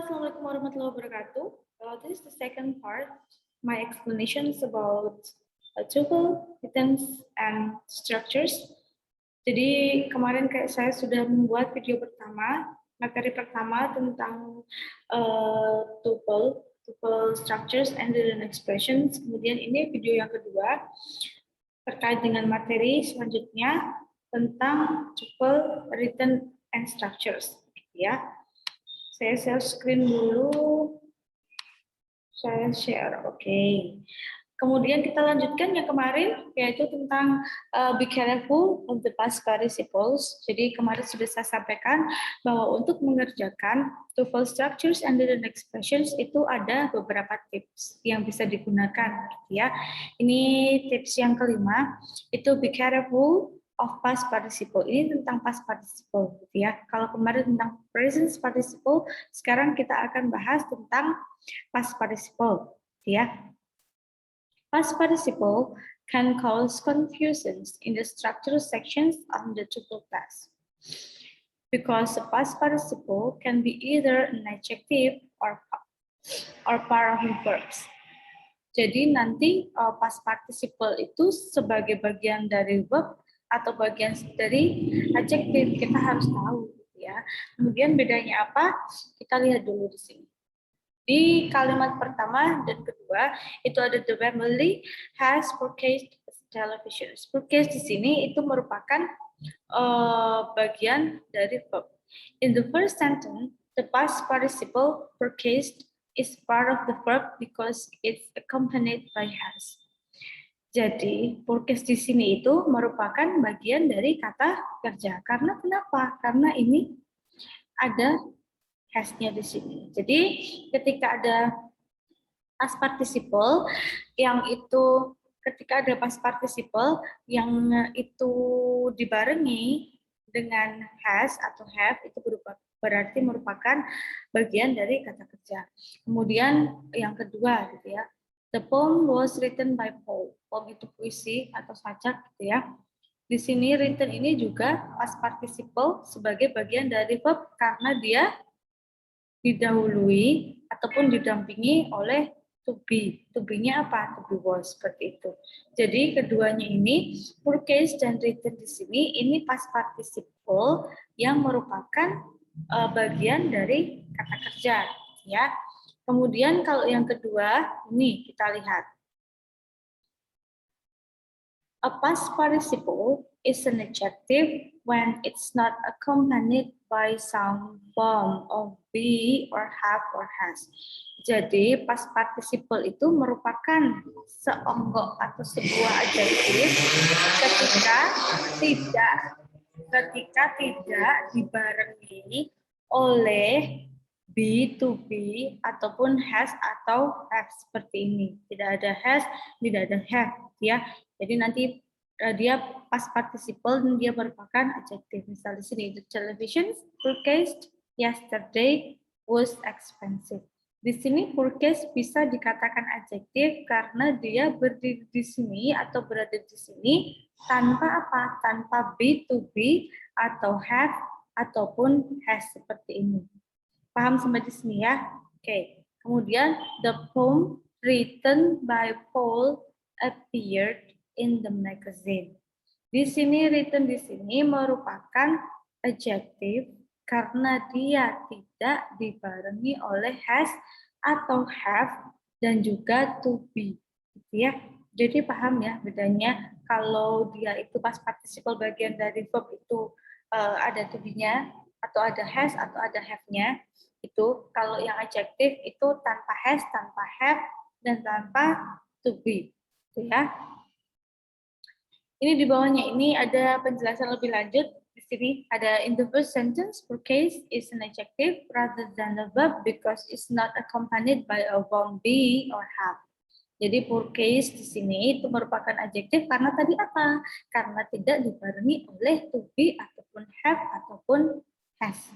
Assalamualaikum warahmatullahi wabarakatuh. This is the second part. My explanation is about tuple, items, and structures. Jadi kemarin kayak saya sudah membuat video pertama, materi pertama tentang tuple structures and then expressions. Kemudian ini video yang kedua terkait dengan materi selanjutnya tentang tuple, written, and structures. Ya. Saya share screen dulu. Saya share, oke. Kemudian kita lanjutkan yang kemarin, yaitu tentang be careful of the past participles. Jadi kemarin sudah saya sampaikan bahwa untuk mengerjakan tuple structures and then expressions itu ada beberapa tips yang bisa digunakan. Ya. Ini tips yang kelima, itu be careful of past participle. Ini tentang past participle, gitu ya. Kalau kemarin tentang present participle, sekarang kita akan bahas tentang past participle, gitu ya. Past participle can cause confusions in the structural sections of the tuple past, because the past participle can be either an adjective or part of verbs. Jadi nanti past participle itu sebagai bagian dari verb atau bagian dari adjektif, kita harus tahu ya. Kemudian bedanya apa? Kita lihat dulu di sini. Di kalimat pertama dan kedua itu ada the family has purchased television. Purchase di sini itu merupakan bagian dari verb. In the first sentence, the past participle purchased is part of the verb because it's accompanied by has. Jadi, purchase di sini itu merupakan bagian dari kata kerja. Karena kenapa? Karena ini ada has-nya di sini. Jadi, ketika ada past participle yang itu ketika ada past participle yang itu dibarengi dengan has atau have itu berarti merupakan bagian dari kata kerja. Kemudian yang kedua gitu ya. The poem was written by Paul. Poem itu puisi atau sajak gitu ya. Di sini written ini juga past participle sebagai bagian dari verb karena dia didahului ataupun didampingi oleh to be. To be-nya apa? To be was, seperti itu. Jadi keduanya ini, purchase dan written di sini, ini past participle yang merupakan bagian dari kata kerja, ya. Kemudian kalau yang kedua, ini kita lihat. A past participle is an adjective when it's not accompanied by some form of be or have or has. Jadi past participle itu merupakan seonggok atau sebuah adjektif ketika tidak dibarengi oleh be, to be, ataupun has atau have seperti ini. Tidak ada has, tidak ada have, ya. Jadi nanti dia past participle dan dia merupakan adjektif. Misalnya di sini, the television purchased yesterday was expensive. Di sini purchase bisa dikatakan adjektif karena dia berdiri di sini atau berada di sini tanpa apa? Tanpa be, to be, atau have, ataupun has seperti ini. Paham sampai di sini ya? Oke. Kemudian the poem written by Paul appeared in the magazine. Di sini written di sini merupakan adjektif karena dia tidak dibarengi oleh has atau have dan juga to be. Gitu ya. Jadi paham ya bedanya kalau dia itu past participle bagian dari verb itu ada to be-nya atau ada has atau ada have-nya. Itu kalau yang adjektif itu tanpa has, tanpa have, dan tanpa to be. Gitu ya. Ini di bawahnya ini ada penjelasan lebih lanjut. Di sini ada in the first sentence, purchase is an adjective rather than a verb because it's not accompanied by a verb be or have. Jadi purchase di sini itu merupakan adjektif karena tadi apa? Karena tidak dibarengi oleh to be ataupun have ataupun has.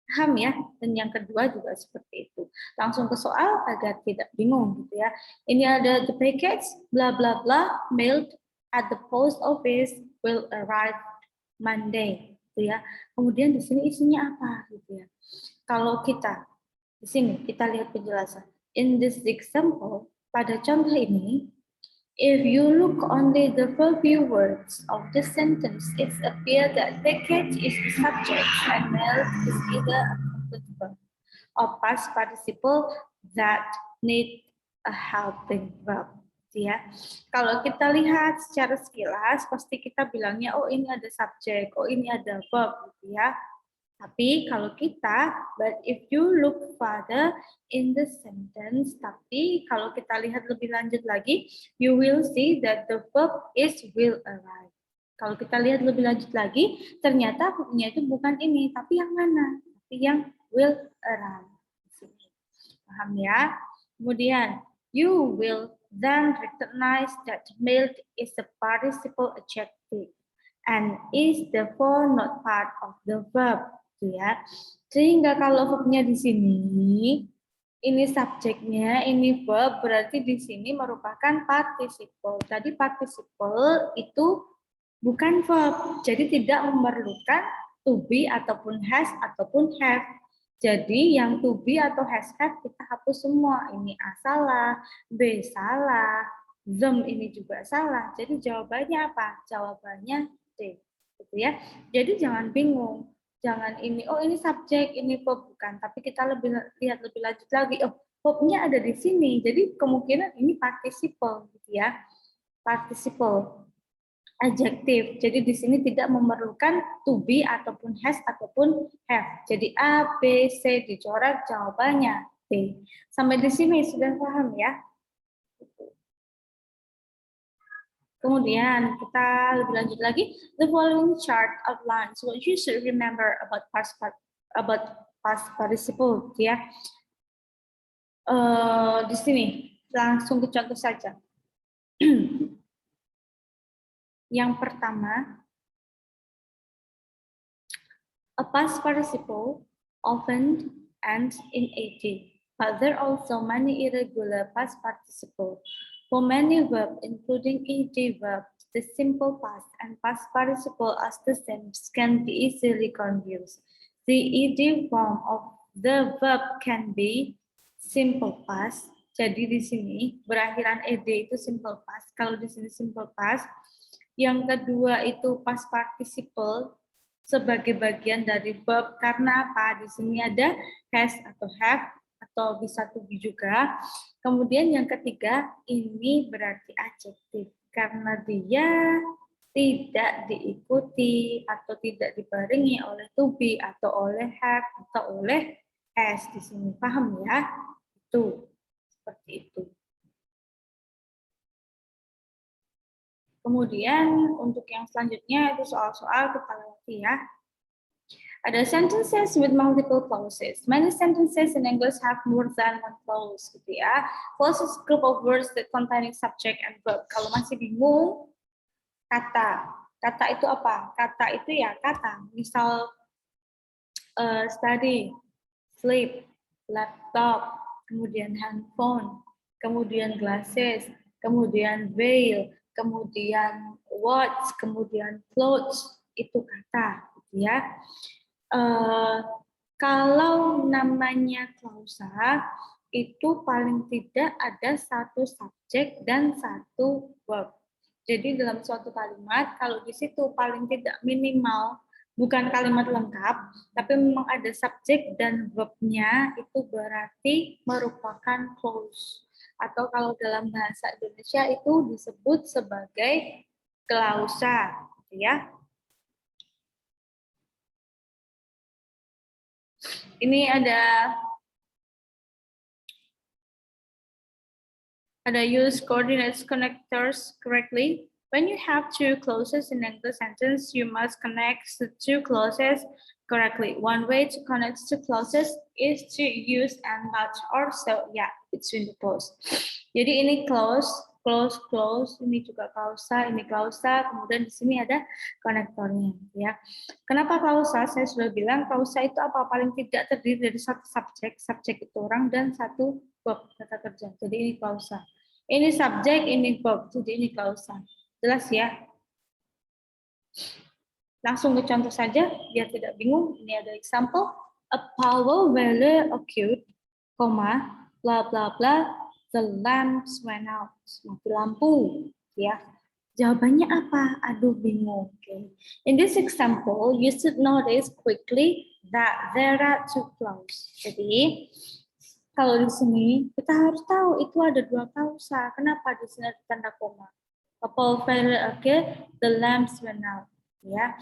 Paham ya? Dan yang kedua juga seperti itu. Langsung ke soal agar tidak bingung gitu ya. Ini ada the package bla bla bla mailed at the post office will arrive Monday gitu ya. Kemudian di sini isinya apa gitu ya. Kalau kita di Di sini kita lihat penjelasan. In this example, pada contoh ini, if you look only the first few words of the sentence, it's appear that package is the subject and milk is either a complete verb or past participle that need a helping verb. Ya, kalau kita lihat secara sekilas, pasti kita bilangnya, oh ini ada subjek, oh ini ada verb, gitu ya. Tapi kalau kita, but if you look further in the sentence, tapi kalau kita lihat lebih lanjut lagi, you will see that the verb is will arrive. Kalau kita lihat lebih lanjut lagi, ternyata verbnya itu bukan ini, tapi yang mana? Tapi yang will arrive. Paham ya? Kemudian, you will then recognize that milk is a participle adjective and is therefore not part of the verb, ya. Sehingga kalau verbnya di sini, ini subjeknya, ini verb, berarti di sini merupakan participle. Tadi participle itu bukan verb, jadi tidak memerlukan to be ataupun has ataupun have. Jadi yang to be atau has have kita hapus semua. Ini A salah, B salah, them ini juga salah. Jadi jawabannya apa? Jawabannya D. Gitu ya. Jadi jangan bingung. Jangan ini, oh ini subjek, ini verb, bukan. Tapi kita lihat lebih lanjut lagi. Oh, verbnya ada di sini. Jadi kemungkinan ini participle gitu ya. Participle adjektif. Jadi di sini tidak memerlukan to be ataupun has ataupun have. Jadi A, B, C dicoret, jawabannya B. Sampai di sini sudah paham ya? Kemudian kita lebih lanjut lagi. The following chart outlines what you should remember about past participle. Ya. Di sini langsung ke contoh saja. Yang pertama, a past participle often ends in ed, but there are also many irregular past participles. For many verbs, including ed verbs, the simple past and past participle as the same can be easily confused. The ed form of the verb can be simple past. Jadi di sini berakhiran ed itu simple past. Kalau di sini simple past. Yang kedua itu past participle sebagai bagian dari verb karena apa? Di sini ada has atau have atau bisa to be juga. Kemudian yang ketiga ini berarti adjektif karena dia tidak diikuti atau tidak dibarengi oleh to be atau oleh have atau oleh has di sini. Paham ya? Itu seperti itu. Kemudian untuk yang selanjutnya itu soal-soal kita lewati ya. Ada sentences with multiple clauses. Many sentences in English have more than one clause gitu ya. Clause is a group of words that containing subject and verb. Kalau masih bingung, kata. Kata itu apa? Kata itu ya kata. Misal study, sleep, laptop, kemudian handphone, kemudian glasses, kemudian veil, kemudian watch, kemudian clothes, itu kata, gitu ya. Kalau namanya klausa, itu paling tidak ada satu subjek dan satu verb. Jadi dalam suatu kalimat, kalau di situ paling tidak minimal, bukan kalimat lengkap, tapi memang ada subjek dan verb-nya, itu berarti merupakan clause. Atau kalau dalam bahasa Indonesia itu disebut sebagai klausa, gitu ya. Ini ada use coordinates connectors correctly. When you have two clauses in English sentence, you must connect the two clauses correctly. One way to connect two clauses is to use and not or so. Yeah, between the clause. Jadi ini clause, ini juga klausa, ini klausa, kemudian di sini ada konektornya, ya. Kenapa klausa? Saya sudah bilang klausa itu apa? Paling tidak terdiri dari satu subjek itu orang dan satu verb kata kerja. Jadi ini klausa. Ini subjek, ini verb, jadi ini klausa. Jelas ya? Langsung ke contoh saja, biar tidak bingung. Ini ada example. A power value occurred koma, bla bla bla, the lamps went out. Mati lampu, ya. Jawabannya apa? Aduh, bingung. Okay. In this example, you should notice quickly that there are two clauses. Jadi, kalau di sini kita harus tahu itu ada dua klausa. Kenapa di sini ada tanda koma? Couple failure okay, the lamps went out. Ya,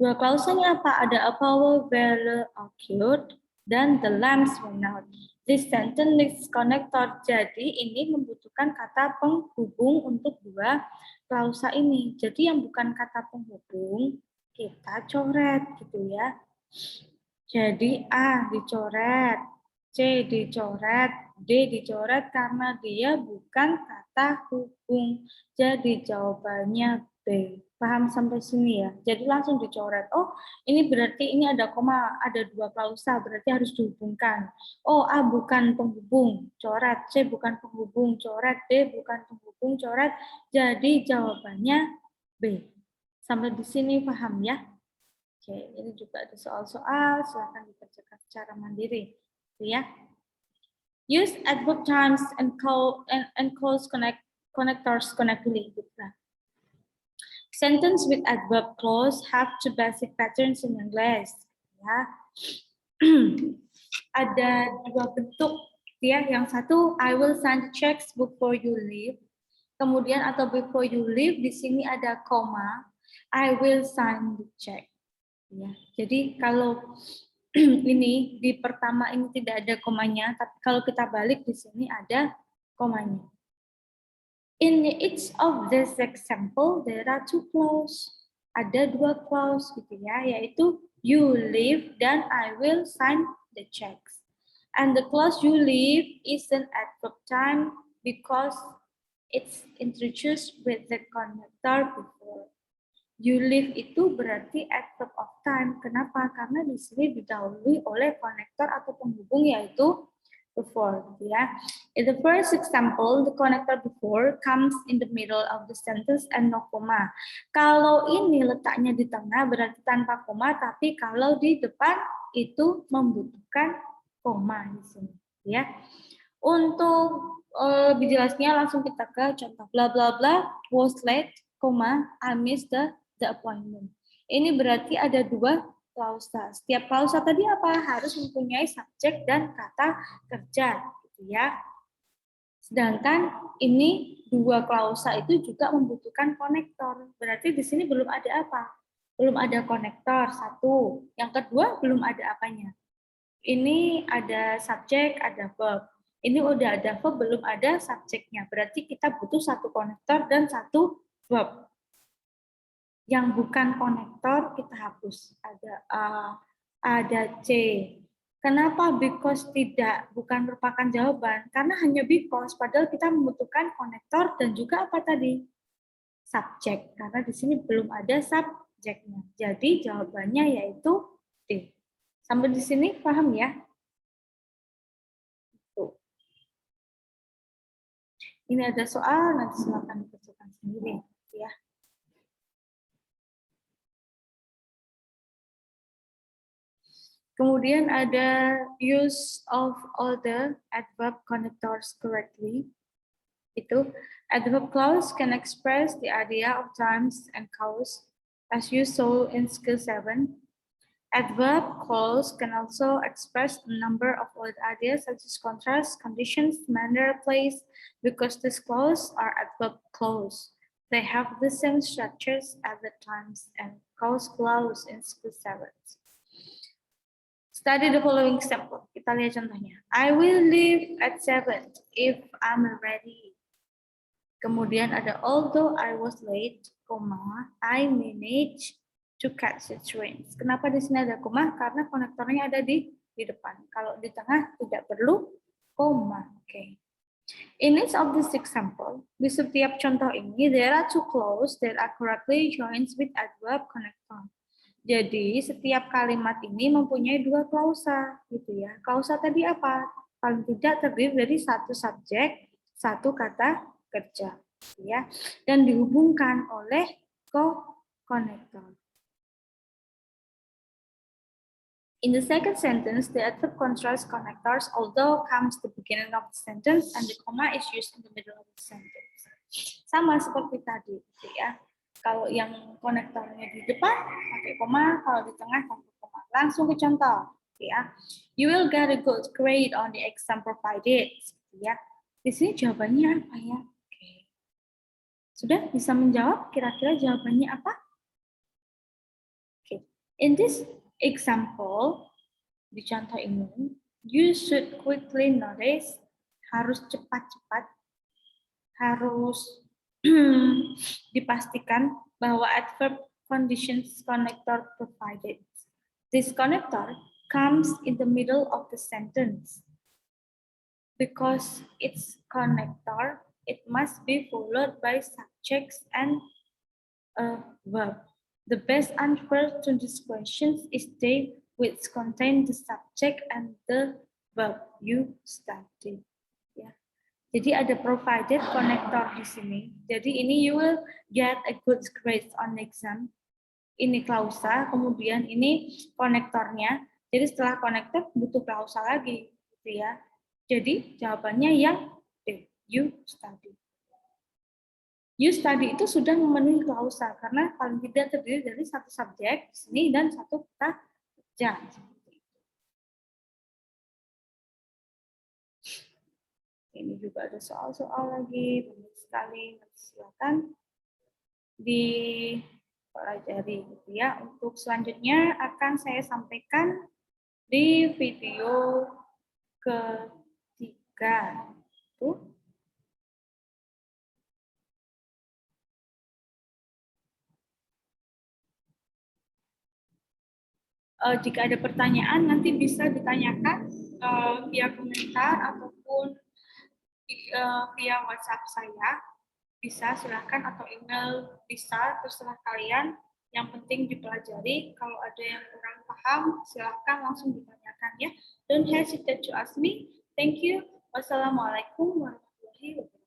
dua klausanya apa? Ada a power failure occurred dan the lamps went out. This sentence needs connector. Jadi ini membutuhkan kata penghubung untuk dua klausa ini. Jadi yang bukan kata penghubung kita coret gitu ya. Jadi A dicoret, C dicoret, D dicoret karena dia bukan kata hubung. Jadi jawabannya B. Paham sampai sini ya? Jadi langsung dicoret. Oh, ini berarti ini ada koma, ada dua klausa, berarti harus dihubungkan. Oh, A bukan penghubung, coret. C bukan penghubung, coret. D bukan penghubung, coret. Jadi jawabannya B. Sampai di sini paham ya? Oke, ini juga ada soal-soal, silahkan dikerjakan secara mandiri, ya. Use adverb times and cause connectors connectly. Sentence with adverb clause have two basic patterns in English. Ya. Ada dua bentuk, ya. Yang satu, I will sign the checks before you leave. Kemudian atau before you leave di sini ada koma, I will sign the check. Ya, jadi kalau ini di pertama ini tidak ada komanya, tapi kalau kita balik di sini ada komanya. In each of this example, there are two clause. Ada dua clause gitu ya, yaitu you leave dan I will sign the checks. And the clause you leave is an adverb time because it's introduced with the connector before. You live itu berarti adverb of time. Kenapa? Karena di sini didahului oleh konektor atau penghubung yaitu before. Ya. In the first example, the connector before comes in the middle of the sentence and no comma. Kalau ini letaknya di tengah berarti tanpa koma, tapi kalau di depan itu membutuhkan koma di sini. Ya. Untuk lebih jelasnya langsung kita ke contoh bla bla bla was late, I missed the appointment. Ini berarti ada dua klausa. Setiap klausa tadi apa? Harus mempunyai subjek dan kata kerja, gitu ya. Sedangkan ini dua klausa itu juga membutuhkan konektor. Berarti di sini belum ada apa? Belum ada konektor, satu. Yang kedua, belum ada apanya. Ini ada subjek, ada verb. Ini udah ada verb, belum ada subjeknya. Berarti kita butuh satu konektor dan satu verb. Yang bukan konektor kita hapus. Ada A, ada C. Kenapa because tidak bukan merupakan jawaban? Karena hanya because, padahal kita membutuhkan konektor dan juga apa tadi? Subjek. Karena di sini belum ada subjeknya. Jadi jawabannya yaitu D. Sampai di sini paham ya? Tuh. Ini ada soal, nanti silakan dikerjakan sendiri ya. Kemudian ada use of all the adverb connectors correctly. Itu adverb clause can express the idea of times and cause as you saw in skill 7. Adverb clause can also express a number of odd ideas such as contrast, conditions, manner, place, because these clauses are adverb clause. They have the same structures as the times and cause clause in skill 7. Study the following example. Kita lihat contohnya. I will leave at 7 if I'm ready. Kemudian ada although I was late, I managed to catch the train. Kenapa di sini ada koma? Karena konektornya ada di depan. Kalau di tengah tidak perlu koma. Oke. In each of this example, di setiap contoh ini there are two clauses that are correctly joined with adverb connector. Jadi setiap kalimat ini mempunyai dua klausa, gitu ya. Klausa tadi apa? Paling tidak terdiri dari satu subjek, satu kata kerja, gitu ya. Dan dihubungkan oleh konektor. In the second sentence, the adverb contrast connectors although comes the beginning of the sentence and the comma is used in the middle of the sentence. Sama seperti tadi, gitu ya. Kalau yang konektornya di depan pakai koma, kalau di tengah tanpa koma. Langsung ke contoh, gitu ya. You will get a good grade on the exam provided, gitu ya. Di sini jawabannya apa ya? Oke. Sudah bisa menjawab? Kira-kira jawabannya apa? Oke. In this example, di contoh ini, you should quickly notice, harus cepat-cepat, harus dipastikan bahwa adverb conditions connector provided. This connector comes in the middle of the sentence. Because it's connector, it must be followed by subjects and a verb. The best answer to these questions is they which contain the subject and the verb you study. Ya. Jadi ada provided connector di sini. Jadi ini you will get a good grade on exam. Ini klausa, kemudian ini konektornya. Jadi setelah konektor butuh klausa lagi, gitu ya. Jadi jawabannya yang D, you study. You study itu sudah memenuhi klausa karena paling tidak terdiri dari satu subjek di sini dan satu kata kerja. Ini juga ada soal-soal lagi, banyak sekali. Silakan dipelajari, gitu ya. Untuk selanjutnya akan saya sampaikan di video ketiga. Tuh. Jika ada pertanyaan nanti bisa ditanyakan via komentar ataupun via WhatsApp saya, bisa silahkan, atau email bisa, terserah kalian. Yang penting dipelajari. Kalau ada yang kurang paham, silahkan langsung ditanyakan ya. Don't hesitate to ask me. Thank you. Wassalamualaikum warahmatullahi wabarakatuh.